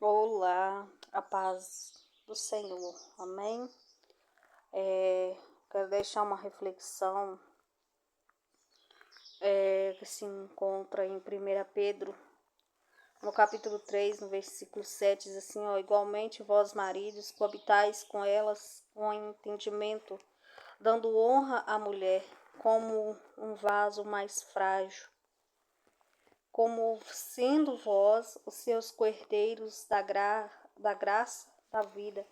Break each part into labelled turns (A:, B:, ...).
A: Olá, a paz do Senhor, amém? Quero deixar uma reflexão que se encontra em 1 Pedro, no capítulo 3, no versículo 7, diz assim, igualmente vós maridos, coabitais com elas com entendimento, dando honra à mulher como um vaso mais frágil, como sendo vós os seus coerdeiros da graça da vida,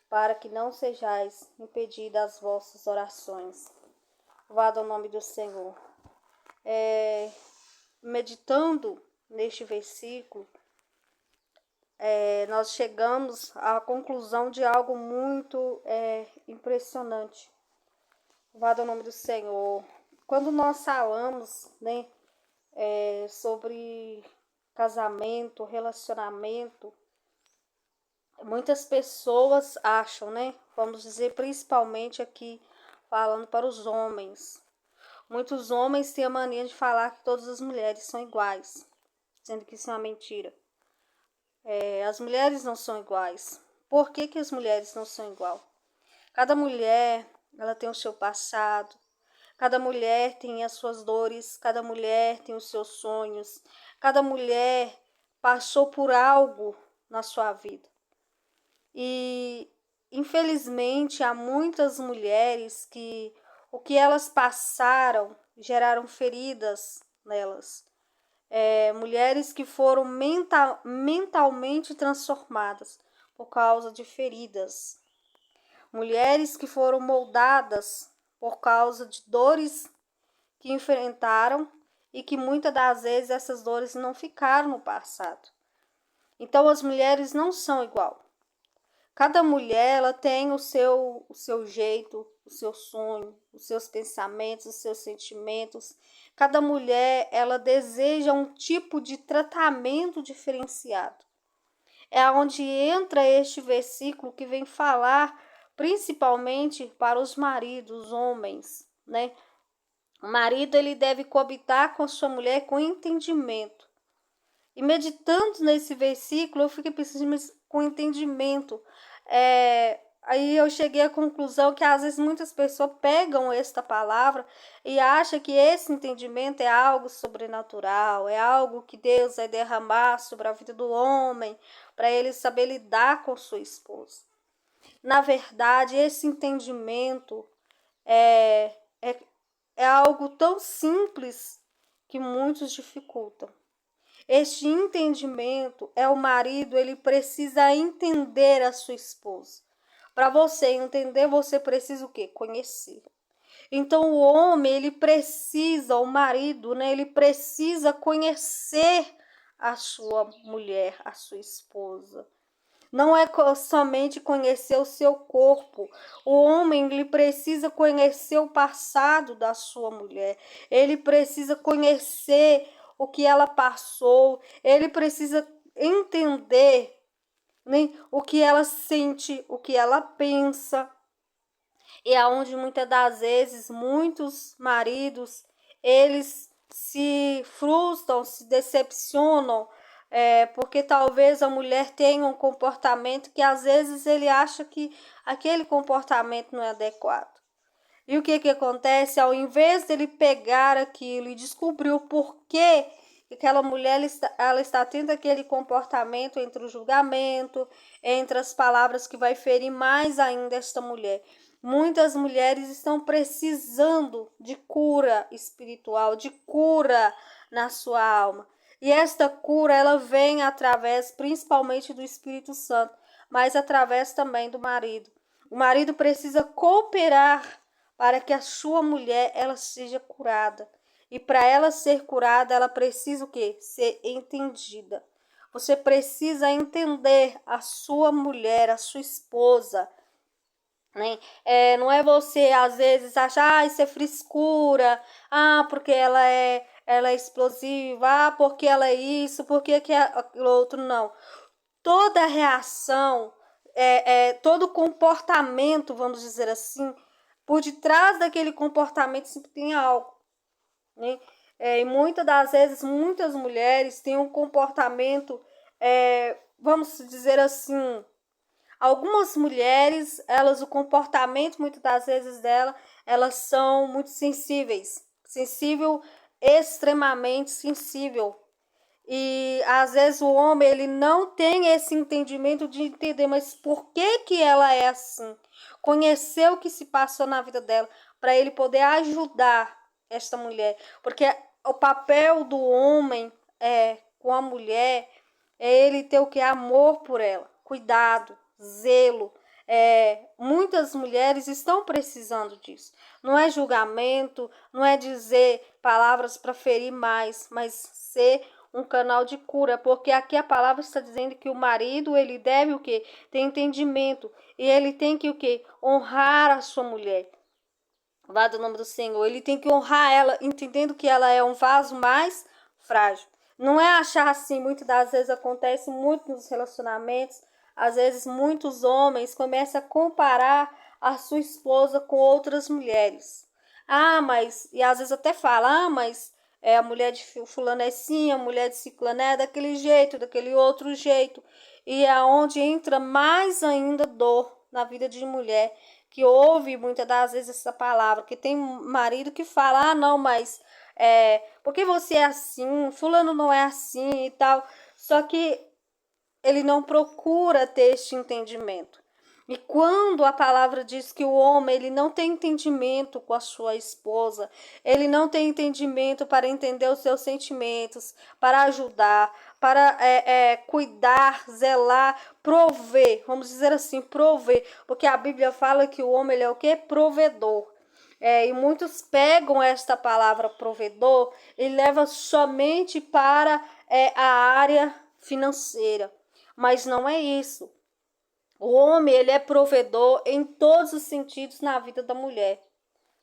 A: para que não sejais impedidas as vossas orações. Louvado ao nome do Senhor. Meditando neste versículo, nós chegamos à conclusão de algo muito impressionante. Louvado ao nome do Senhor. Quando nós falamos, sobre casamento, relacionamento, muitas pessoas acham, vamos dizer principalmente aqui, falando para os homens. Muitos homens têm a mania de falar que todas as mulheres são iguais, sendo que isso é uma mentira. As mulheres não são iguais. Por que as mulheres não são iguais? Cada mulher, ela tem o seu passado, cada mulher tem as suas dores, cada mulher tem os seus sonhos, cada mulher passou por algo na sua vida. E, infelizmente, há muitas mulheres que o que elas passaram geraram feridas nelas. Mulheres que foram mentalmente transformadas por causa de feridas. Mulheres que foram moldadas por causa de dores que enfrentaram e que muitas das vezes essas dores não ficaram no passado. Então as mulheres não são igual. Cada mulher ela tem o seu jeito, o seu sonho, os seus pensamentos, os seus sentimentos. Cada mulher ela deseja um tipo de tratamento diferenciado. É onde entra este versículo que vem falar principalmente para os maridos, os homens, O marido ele deve coabitar com sua mulher com entendimento. E meditando nesse versículo, eu fiquei pensando com entendimento. Aí eu cheguei à conclusão que às vezes muitas pessoas pegam esta palavra e acham que esse entendimento é algo sobrenatural, é algo que Deus vai derramar sobre a vida do homem, para ele saber lidar com sua esposa. Na verdade, esse entendimento é algo tão simples que muitos dificultam. Este entendimento é o marido, ele precisa entender a sua esposa. Para você entender, você precisa o quê? Conhecer. Então o homem, ele precisa, o marido, ele precisa conhecer a sua mulher, a sua esposa. Não é somente conhecer o seu corpo. O homem, ele precisa conhecer o passado da sua mulher. Ele precisa conhecer o que ela passou. Ele precisa entender, o que ela sente, o que ela pensa. E aonde muitas das vezes muitos maridos, eles se frustram, se decepcionam, porque talvez a mulher tenha um comportamento que às vezes ele acha que aquele comportamento não é adequado. E o que acontece? Ao invés dele pegar aquilo e descobrir o porquê que aquela mulher ela está tendo aquele comportamento, entre o julgamento, entre as palavras que vai ferir mais ainda esta mulher. Muitas mulheres estão precisando de cura espiritual, de cura na sua alma. E esta cura, ela vem através principalmente do Espírito Santo, mas através também do marido. O marido precisa cooperar para que a sua mulher ela seja curada. E para ela ser curada, ela precisa o quê? Ser entendida. Você precisa entender a sua mulher, a sua esposa. Não é você às vezes achar, isso é frescura, porque ela é explosiva, porque ela é isso, porque que é aquilo outro, não. Toda reação, todo comportamento, vamos dizer assim, por detrás daquele comportamento sempre tem algo, e muitas das vezes, muitas mulheres têm um comportamento vamos dizer assim, algumas mulheres, o comportamento muitas das vezes dela, elas são muito sensíveis, extremamente sensível. E às vezes o homem ele não tem esse entendimento de entender, mas por que que ela é assim? Conhecer o que se passou na vida dela para ele poder ajudar esta mulher, porque o papel do homem com a mulher é ele ter o que? Amor por ela, cuidado, zelo. Muitas mulheres estão precisando disso. Não é julgamento, não é dizer palavras para ferir mais, mas ser um canal de cura, porque aqui a palavra está dizendo que o marido, ele deve o quê? Ter entendimento, e ele tem que o quê? Honrar a sua mulher. Vá do nome do Senhor. Ele tem que honrar ela, entendendo que ela é um vaso mais frágil. Não é achar assim, muitas das vezes acontece muito nos relacionamentos, às vezes muitos homens começam a comparar a sua esposa com outras mulheres. E às vezes até fala, mas a mulher de fulano é assim, a mulher de ciclano é daquele jeito, daquele outro jeito. E é onde entra mais ainda dor na vida de mulher, que ouve muitas das vezes essa palavra, que tem marido que fala, não, mas porque você é assim, fulano não é assim e tal. Só que ele não procura ter este entendimento. E quando a palavra diz que o homem ele não tem entendimento com a sua esposa, ele não tem entendimento para entender os seus sentimentos, para ajudar, para cuidar, zelar, prover, vamos dizer assim, prover, porque a Bíblia fala que o homem ele é o quê? Provedor. E muitos pegam esta palavra provedor e levam somente para a área financeira, mas não é isso. O homem, ele é provedor em todos os sentidos na vida da mulher,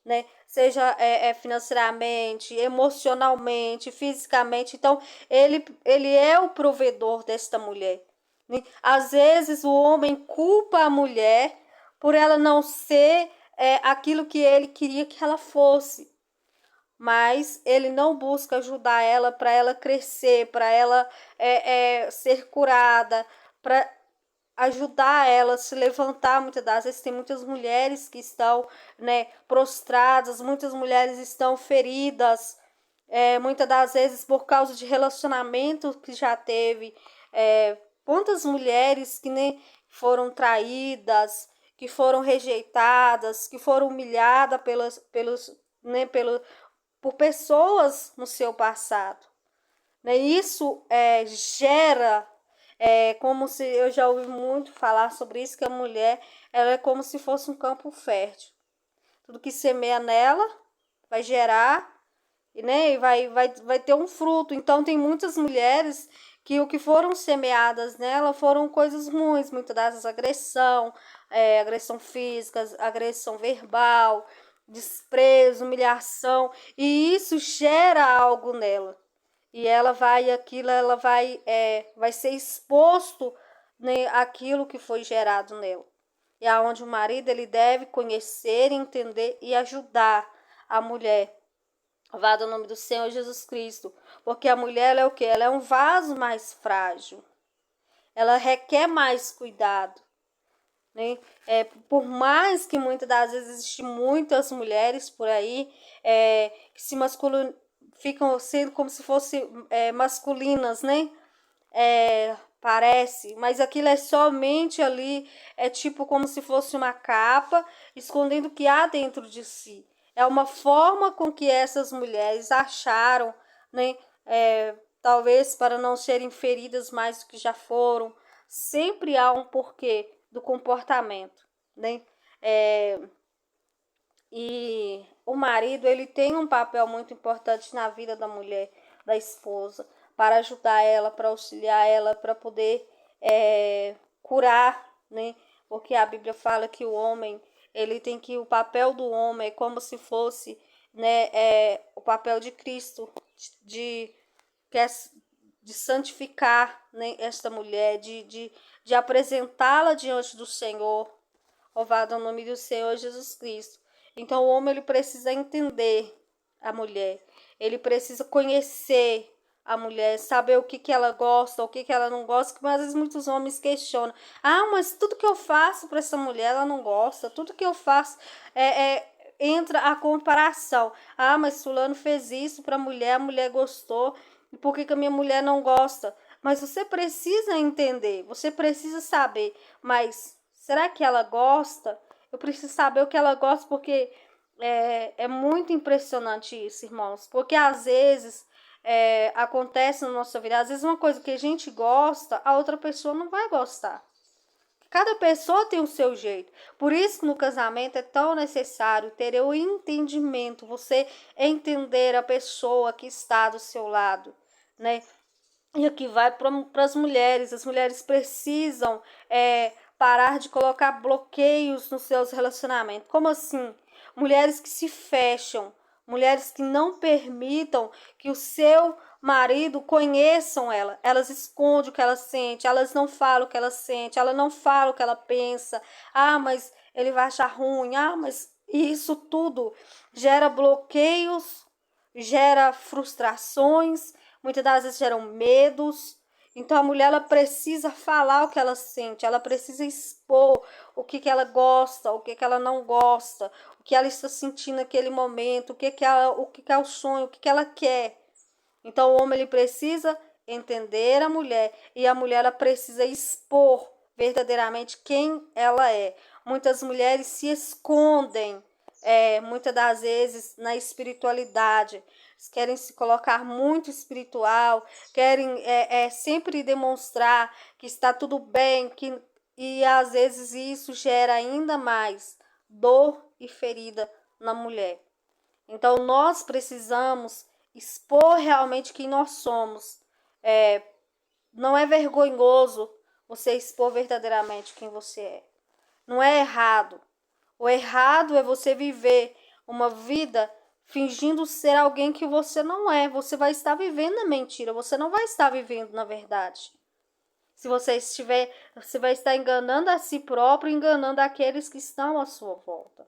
A: né? Seja financeiramente, emocionalmente, fisicamente. Então, ele é o provedor desta mulher, né? Às vezes, o homem culpa a mulher por ela não ser aquilo que ele queria que ela fosse. Mas ele não busca ajudar ela para ela crescer, para ela ser curada, para ajudar ela a se levantar. Muitas das vezes tem muitas mulheres que estão, né, prostradas, muitas mulheres estão feridas, muitas das vezes por causa de relacionamento que já teve. Quantas mulheres que nem foram traídas, que foram rejeitadas, que foram humilhadas por pessoas no seu passado, né? Isso gera como se eu já ouvi muito falar sobre isso, que a mulher ela é como se fosse um campo fértil. Tudo que semeia nela vai gerar, né, e vai ter um fruto. Então tem muitas mulheres que o que foram semeadas nela foram coisas ruins, muitas das agressão, agressão física, agressão verbal, desprezo, humilhação, e isso gera algo nela. E ela vai ser exposto, né, aquilo que foi gerado nela. E aonde o marido ele deve conhecer, entender e ajudar a mulher. Louvado o nome do Senhor Jesus Cristo. Porque a mulher ela é o quê? Ela é um vaso mais frágil. Ela requer mais cuidado, né? Por mais que muitas das vezes existem muitas mulheres por aí que se ficam sendo como se fossem masculinas, né? Parece, mas aquilo é somente ali, é tipo como se fosse uma capa escondendo o que há dentro de si. É uma forma com que essas mulheres acharam, né? Talvez para não serem feridas mais do que já foram. Sempre há um porquê do comportamento, né? E o marido ele tem um papel muito importante na vida da mulher, da esposa, para ajudar ela, para auxiliar ela, para poder curar, né? Porque a Bíblia fala que o homem ele tem que o papel do homem é como se fosse, né, o papel de Cristo de, de santificar, né, esta mulher, de apresentá-la diante do Senhor. Louvado é o nome do Senhor Jesus Cristo. Então o homem ele precisa entender a mulher, ele precisa conhecer a mulher, saber o que que ela gosta, o que que ela não gosta, mas às vezes muitos homens questionam. Ah, mas tudo que eu faço para essa mulher, ela não gosta. Tudo que eu faço entra a comparação. Ah, mas fulano fez isso para a mulher gostou. E por que que a minha mulher não gosta? Mas você precisa entender, você precisa saber. Mas será que ela gosta? Eu preciso saber o que ela gosta, porque é muito impressionante isso, irmãos. Porque às vezes acontece na nossa vida, às vezes uma coisa que a gente gosta, a outra pessoa não vai gostar. Cada pessoa tem o seu jeito. Por isso, no casamento é tão necessário ter o entendimento, você entender a pessoa que está do seu lado, né? E aqui vai para as mulheres precisam parar de colocar bloqueios nos seus relacionamentos. Como assim? Mulheres que se fecham, mulheres que não permitam que o seu marido conheçam ela. Elas escondem o que ela sente, elas não falam o que ela sente, ela não fala o que ela pensa. Ah, mas ele vai achar ruim. Ah, mas isso tudo gera bloqueios, gera frustrações, muitas das vezes geram medos. Então a mulher ela precisa falar o que ela sente, ela precisa expor o que ela gosta, o que ela não gosta, o que ela está sentindo naquele momento, o que é o sonho, o que ela quer. Então o homem ele precisa entender a mulher e a mulher ela precisa expor verdadeiramente quem ela é. Muitas mulheres se escondem, muitas das vezes na espiritualidade, querem se colocar muito espiritual, querem sempre demonstrar que está tudo bem, e às vezes isso gera ainda mais dor e ferida na mulher. Então nós precisamos expor realmente quem nós somos. Não é vergonhoso você expor verdadeiramente quem você é. Não é errado. O errado é você viver uma vida fingindo ser alguém que você não é. Você vai estar vivendo a mentira, você não vai estar vivendo na verdade. Se você estiver, você vai estar enganando a si próprio, enganando aqueles que estão à sua volta.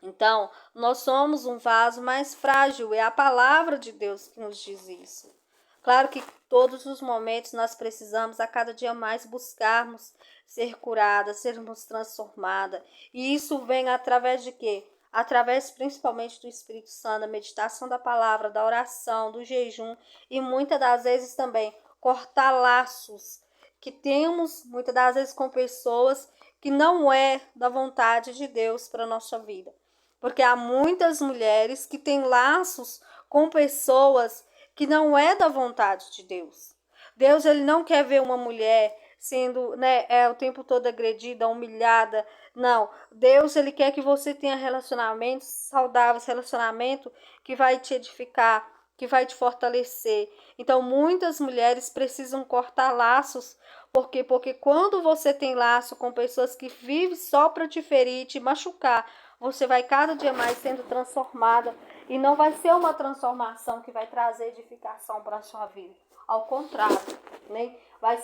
A: Então, nós somos um vaso mais frágil, é a palavra de Deus que nos diz isso. Claro que todos os momentos nós precisamos a cada dia mais buscarmos ser curada, sermos transformada. E isso vem através de quê? Através principalmente do Espírito Santo, da meditação da palavra, da oração, do jejum e muitas das vezes também cortar laços que temos muitas das vezes com pessoas que não é da vontade de Deus para a nossa vida. Porque há muitas mulheres que têm laços com pessoas que não é da vontade de Deus. Deus ele não quer ver uma mulher sendo, o tempo todo agredida, humilhada. Não, Deus ele quer que você tenha relacionamentos saudáveis, relacionamento que vai te edificar, que vai te fortalecer. Então muitas mulheres precisam cortar laços. Por quê? Porque quando você tem laço com pessoas que vivem só para te ferir, te machucar, você vai cada dia mais sendo transformada e não vai ser uma transformação que vai trazer edificação para a sua vida. Ao contrário, né? Vai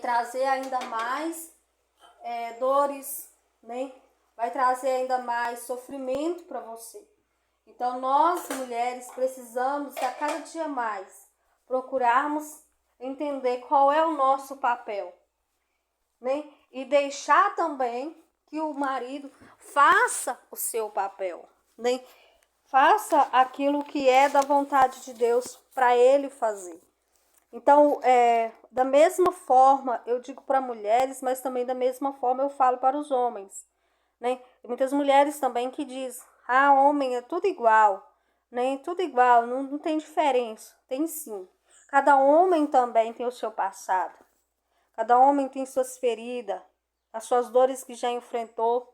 A: trazer ainda mais dores, né? Vai trazer ainda mais sofrimento para você. Então nós mulheres precisamos a cada dia mais procurarmos entender qual é o nosso papel, né? E deixar também que o marido faça o seu papel, né? Faça aquilo que é da vontade de Deus para ele fazer. Então, da mesma forma, eu digo para mulheres, mas também da mesma forma eu falo para os homens, né? Tem muitas mulheres também que dizem, homem é tudo igual, né? Tudo igual, não tem diferença. Tem sim. Cada homem também tem o seu passado. Cada homem tem suas feridas, as suas dores que já enfrentou.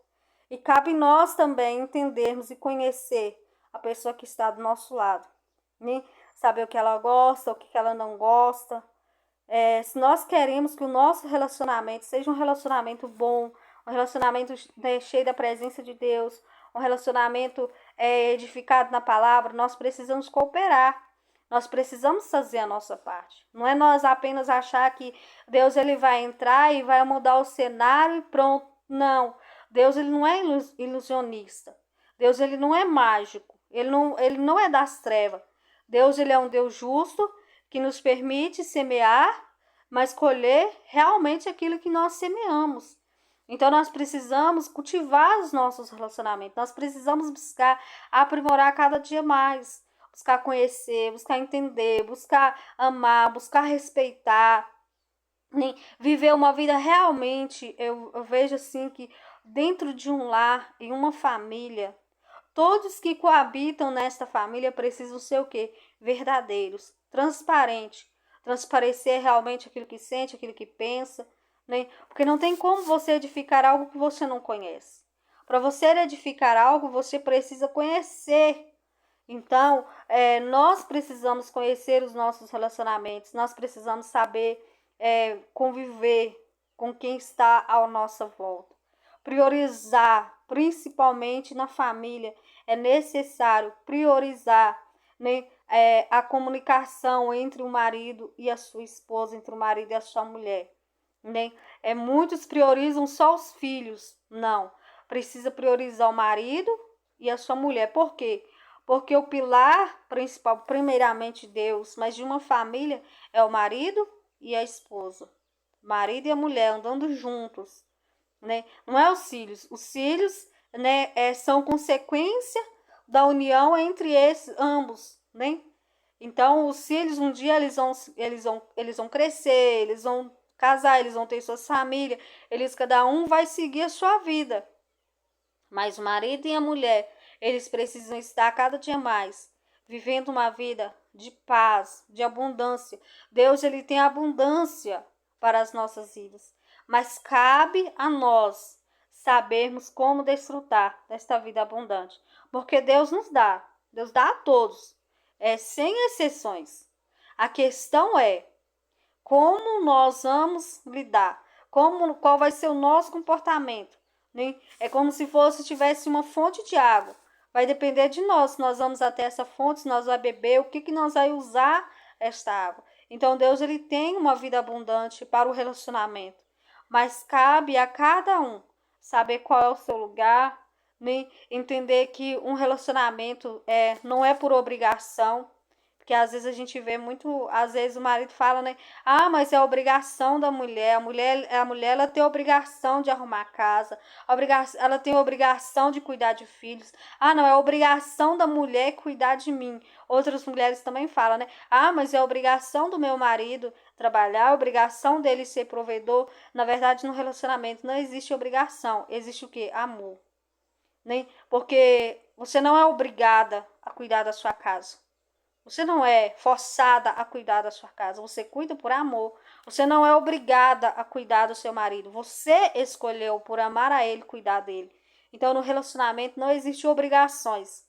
A: E cabe nós também entendermos e conhecer a pessoa que está do nosso lado, né? Saber o que ela gosta, o que ela não gosta. Se nós queremos que o nosso relacionamento seja um relacionamento bom, um relacionamento cheio da presença de Deus, um relacionamento edificado na palavra, nós precisamos cooperar. Nós precisamos fazer a nossa parte. Não é nós apenas achar que Deus ele vai entrar e vai mudar o cenário e pronto. Não. Deus ele não é ilusionista. Deus ele não é mágico. Ele não é das trevas. Deus, ele é um Deus justo, que nos permite semear, mas colher realmente aquilo que nós semeamos. Então, nós precisamos cultivar os nossos relacionamentos. Nós precisamos buscar aprimorar cada dia mais. Buscar conhecer, buscar entender, buscar amar, buscar respeitar. Viver uma vida realmente, eu vejo assim que dentro de um lar, em uma família, todos que coabitam nesta família precisam ser o quê? Verdadeiros, transparentes. Transparecer realmente aquilo que sente, aquilo que pensa, né? Porque não tem como você edificar algo que você não conhece. Para você edificar algo, você precisa conhecer. Então, nós precisamos conhecer os nossos relacionamentos, nós precisamos saber conviver com quem está à nossa volta. Priorizar, principalmente na família, é necessário priorizar, né, a comunicação entre o marido e a sua esposa, entre o marido e a sua mulher. Né? Muitos priorizam só os filhos. Não, precisa priorizar o marido e a sua mulher. Por quê? Porque o pilar principal, primeiramente Deus, mas de uma família é o marido e a esposa. O marido e a mulher andando juntos. Né? Não é os filhos. Os filhos, né, são consequência da união entre esses ambos, né? Então, os filhos um dia eles vão crescer, eles vão casar, eles vão ter suas famílias, cada um vai seguir a sua vida. Mas o marido e a mulher, eles precisam estar cada dia mais vivendo uma vida de paz, de abundância. Deus, ele tem abundância para as nossas vidas, mas cabe a nós sabermos como desfrutar desta vida abundante, porque Deus dá a todos, sem exceções. A questão é como nós vamos lidar, qual vai ser o nosso comportamento, né? É como se tivesse uma fonte de água. Vai depender de nós, se nós vamos até essa fonte, se nós vamos beber, o que nós vamos usar esta água. Então, Deus, ele tem uma vida abundante para o relacionamento, mas cabe a cada um saber qual é o seu lugar, né? Entender que um relacionamento não é por obrigação, porque às vezes a gente vê muito, às vezes o marido fala, né? Ah, mas é obrigação da mulher. A mulher ela tem a obrigação de arrumar a casa, ela tem a obrigação de cuidar de filhos. Ah, não, é obrigação da mulher cuidar de mim. Outras mulheres também falam, né? Ah, mas é obrigação do meu marido trabalhar, é obrigação dele ser provedor. Na verdade, no relacionamento não existe obrigação, existe o quê? Amor. Né? Porque você não é obrigada a cuidar da sua casa. Você não é forçada a cuidar da sua casa, você cuida por amor. Você não é obrigada a cuidar do seu marido, você escolheu por amar a ele, cuidar dele. Então, no relacionamento não existe obrigações,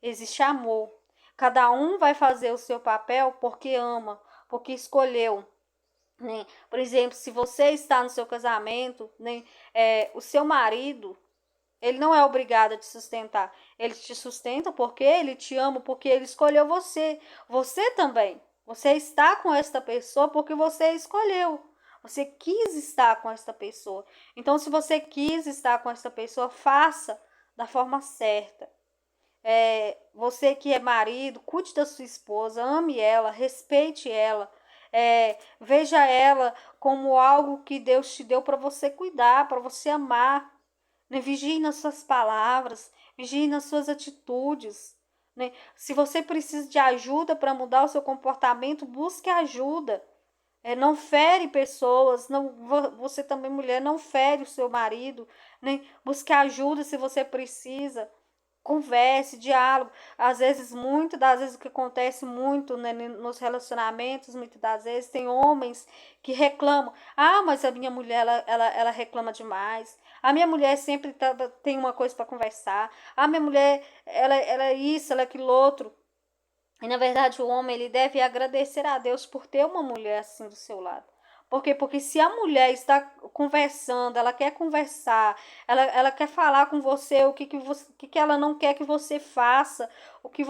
A: existe amor. Cada um vai fazer o seu papel porque ama, porque escolheu. Né? Por exemplo, se você está no seu casamento, né, o seu marido, ele não é obrigado a te sustentar. Ele te sustenta porque ele te ama, porque ele escolheu você. Você também. Você está com esta pessoa porque você escolheu. Você quis estar com esta pessoa. Então, se você quis estar com esta pessoa, faça da forma certa. Você que é marido, cuide da sua esposa, ame ela, respeite ela. Veja ela como algo que Deus te deu para você cuidar, para você amar. Né? Vigie nas suas palavras, vigie nas suas atitudes. Né? Se você precisa de ajuda para mudar o seu comportamento, busque ajuda. Não fere pessoas, não, você também, mulher, não fere o seu marido. Né? Busque ajuda se você precisa. Converse, diálogo. Às vezes, muitas das vezes, o que acontece muito, né, nos relacionamentos, muitas das vezes, tem homens que reclamam. Ah, mas a minha mulher, ela reclama demais. A minha mulher sempre tem uma coisa para conversar. A minha mulher, ela é isso, ela é aquilo outro. E, na verdade, o homem, ele deve agradecer a Deus por ter uma mulher assim do seu lado. Por quê? Porque se a mulher está conversando, ela quer conversar, ela quer falar com você o que ela não quer que você faça, o que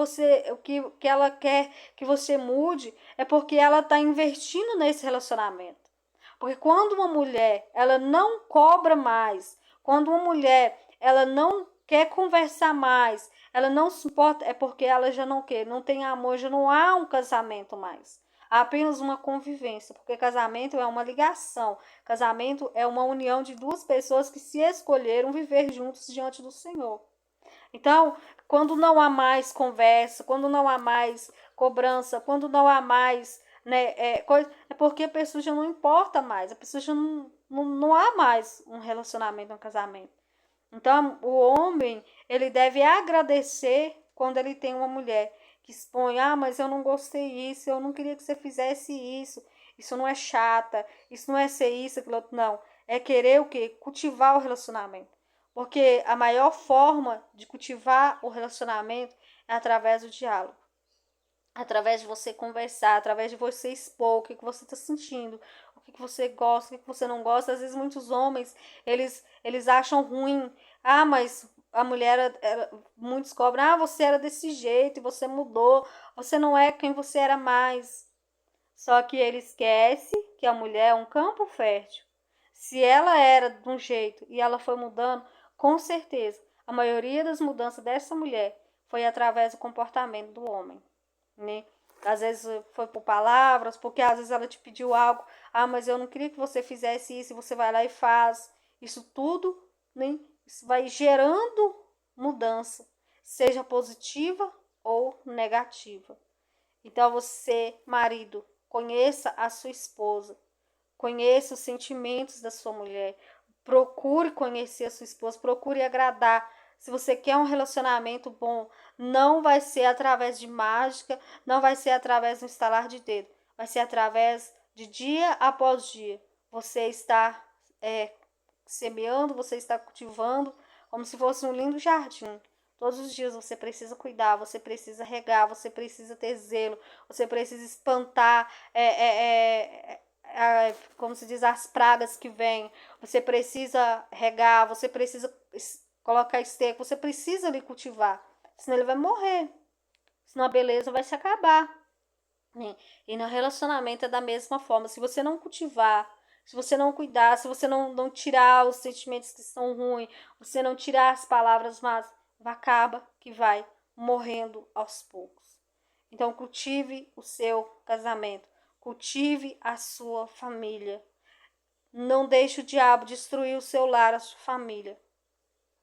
A: ela quer que você mude, é porque ela está investindo nesse relacionamento. Porque quando uma mulher, ela não cobra mais, quando uma mulher, ela não quer conversar mais, ela não se importa, é porque ela já não quer, não tem amor, já não há um casamento mais. Há apenas uma convivência, porque casamento é uma ligação. Casamento é uma união de duas pessoas que se escolheram viver juntos diante do Senhor. Então, quando não há mais conversa, quando não há mais cobrança, quando não há mais, né, é porque a pessoa já não importa mais, a pessoa já não há mais um relacionamento, um casamento. Então, o homem, ele deve agradecer quando ele tem uma mulher que expõe, mas eu não gostei disso, eu não queria que você fizesse isso não é chata, isso não é ser isso, aquilo outro, não. É querer o quê? Cultivar o relacionamento. Porque a maior forma de cultivar o relacionamento é através do diálogo. Através de você conversar, através de você expor o que você está sentindo, o que você gosta, o que você não gosta. Às vezes muitos homens, eles acham ruim. Mas a mulher, muitos cobram, você era desse jeito e você mudou, você não é quem você era mais. Só que ele esquece que a mulher é um campo fértil. Se ela era de um jeito e ela foi mudando, com certeza, a maioria das mudanças dessa mulher foi através do comportamento do homem, né? Às vezes foi por palavras, porque às vezes ela te pediu algo, mas eu não queria que você fizesse isso, e você vai lá e faz. Isso tudo, né? Isso vai gerando mudança, seja positiva ou negativa. Então você, marido, conheça a sua esposa, conheça os sentimentos da sua mulher, procure conhecer a sua esposa, procure agradar. Se você quer um relacionamento bom, não vai ser através de mágica, não vai ser através do estalar de dedo, vai ser através de dia após dia. Você está semeando, você está cultivando, como se fosse um lindo jardim. Todos os dias você precisa cuidar, você precisa regar, você precisa ter zelo, você precisa espantar, como se diz, as pragas que vêm. Você precisa regar, você precisa colocar esterco, você precisa lhe cultivar, senão ele vai morrer, senão a beleza vai se acabar. E no relacionamento é da mesma forma. Se você não cultivar, se você não cuidar, se você não tirar os sentimentos que são ruins, você não tirar as palavras más, acaba que vai morrendo aos poucos. Então, cultive o seu casamento. Cultive a sua família. Não deixe o diabo destruir o seu lar, a sua família.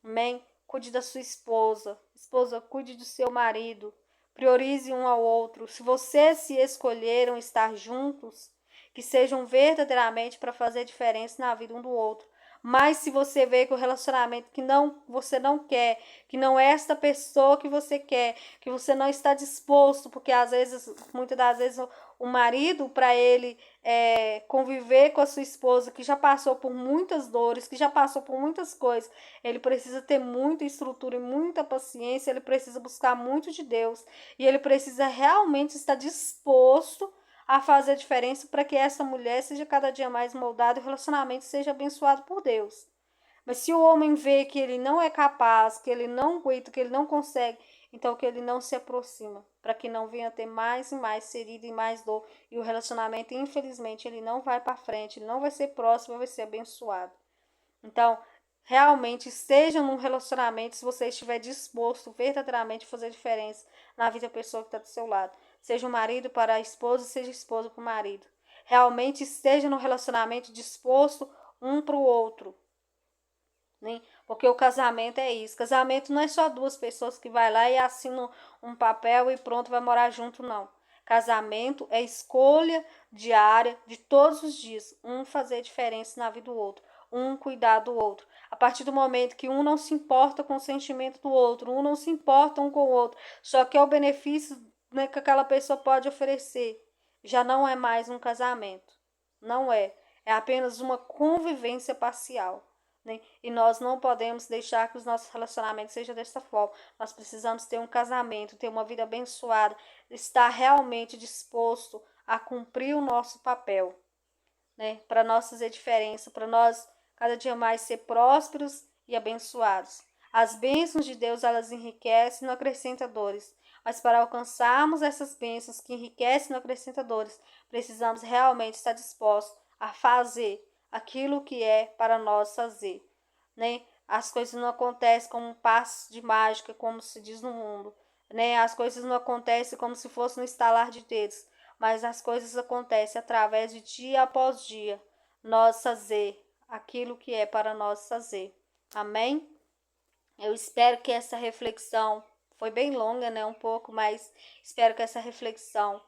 A: Amém? Cuide da sua esposa. Esposa, cuide do seu marido. Priorize um ao outro. Se vocês se escolheram estar juntos, que sejam verdadeiramente para fazer diferença na vida um do outro. Mas se você vê que o relacionamento que você não quer, que não é esta pessoa que você quer, que você não está disposto, porque às vezes, muitas das vezes, o marido, para ele conviver com a sua esposa, que já passou por muitas dores, que já passou por muitas coisas, ele precisa ter muita estrutura e muita paciência, ele precisa buscar muito de Deus, e ele precisa realmente estar disposto a fazer a diferença para que essa mulher seja cada dia mais moldada e o relacionamento seja abençoado por Deus. Mas se o homem vê que ele não é capaz, que ele não aguenta, que ele não consegue, então que ele não se aproxima, para que não venha ter mais e mais ferida e mais dor, e o relacionamento, infelizmente, ele não vai para frente, ele não vai ser próximo, vai ser abençoado. Então, realmente esteja num relacionamento se você estiver disposto verdadeiramente a fazer diferença na vida da pessoa que está do seu lado. Seja o marido para a esposa, seja a esposa para o marido. Realmente esteja no relacionamento disposto um para o outro. Né? Porque o casamento é isso. Casamento não é só duas pessoas que vai lá e assinam um papel e pronto, vai morar junto, não. Casamento é escolha diária de todos os dias. Um fazer diferença na vida do outro. Um cuidar do outro. A partir do momento que um não se importa com o sentimento do outro, um não se importa um com o outro, só que é o benefício, né, que aquela pessoa pode oferecer, já não é mais um casamento. Não é. É apenas uma convivência parcial. Né? E nós não podemos deixar que os nossos relacionamentos sejam dessa forma. Nós precisamos ter um casamento, ter uma vida abençoada, estar realmente disposto a cumprir o nosso papel, né? Para nós fazer diferença, para nós cada dia mais ser prósperos e abençoados. As bênçãos de Deus, elas enriquecem e não acrescentam dores. Mas para alcançarmos essas bênçãos que enriquecem e não acrescentam dores, precisamos realmente estar dispostos a fazer aquilo que é para nós fazer, né? as coisas não acontecem como um passe de mágica, como se diz no mundo, né? As coisas não acontecem como se fosse no estalar de dedos, mas as coisas acontecem através de dia após dia, nós fazer aquilo que é para nós fazer. Amém? Eu espero que essa reflexão, foi bem longa, né? Um pouco, mas espero que essa reflexão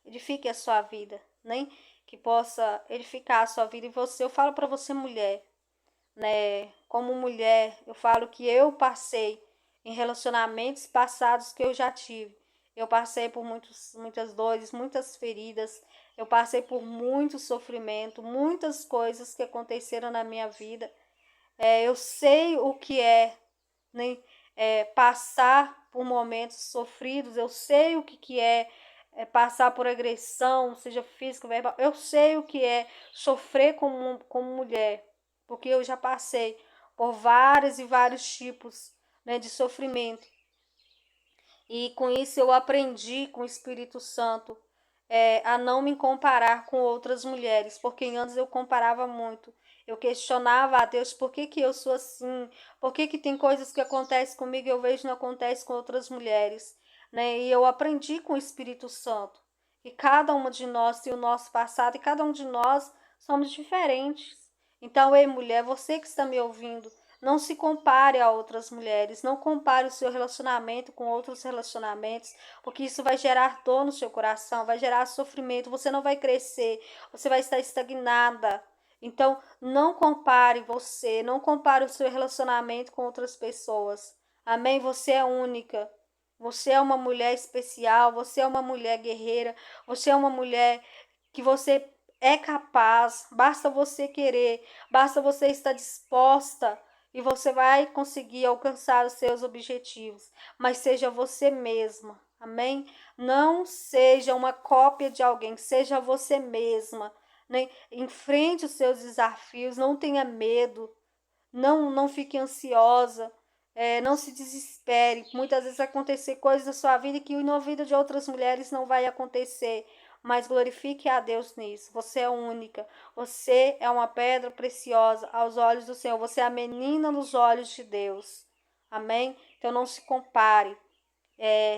A: edifique a sua vida, né? Que possa edificar a sua vida. E você, eu falo para você, mulher, né? Como mulher, eu falo que eu passei em relacionamentos passados que eu já tive. Eu passei por muitas dores, muitas feridas. Eu passei por muito sofrimento, muitas coisas que aconteceram na minha vida. Eu sei o que é, né? Passar por momentos sofridos. Eu sei o que é passar por agressão, seja física, verbal. Eu sei o que é sofrer como mulher, porque eu já passei por vários e vários tipos, né, de sofrimento. E com isso eu aprendi com o Espírito Santo a não me comparar com outras mulheres, porque antes eu comparava muito. Eu questionava a Deus por que eu sou assim, por que tem coisas que acontecem comigo e eu vejo não acontece com outras mulheres, né? E eu aprendi com o Espírito Santo. E cada uma de nós tem o nosso passado e cada um de nós somos diferentes. Então, ei, mulher, você que está me ouvindo, não se compare a outras mulheres, não compare o seu relacionamento com outros relacionamentos, porque isso vai gerar dor no seu coração, vai gerar sofrimento, você não vai crescer, você vai estar estagnada. Então, não compare você, não compare o seu relacionamento com outras pessoas. Amém? Você é única. Você é uma mulher especial, você é uma mulher guerreira, você é uma mulher que você é capaz, basta você querer, basta você estar disposta e você vai conseguir alcançar os seus objetivos. Mas seja você mesma, amém? Não seja uma cópia de alguém, seja você mesma, né? Enfrente os seus desafios, não tenha medo, não fique ansiosa, não se desespere. Muitas vezes acontecer coisas na sua vida que na vida de outras mulheres não vai acontecer, mas glorifique a Deus nisso. Você é única, você é uma pedra preciosa aos olhos do Senhor, você é a menina nos olhos de Deus. Amém? Então não se compare,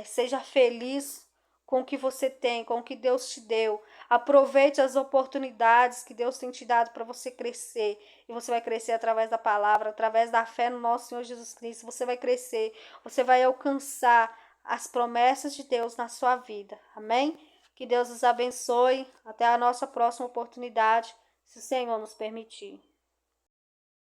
A: seja feliz com o que você tem, com o que Deus te deu. Aproveite as oportunidades que Deus tem te dado para você crescer. E você vai crescer através da palavra, através da fé no nosso Senhor Jesus Cristo. Você vai crescer, você vai alcançar as promessas de Deus na sua vida. Amém? Que Deus os abençoe. Até a nossa próxima oportunidade, se o Senhor nos permitir.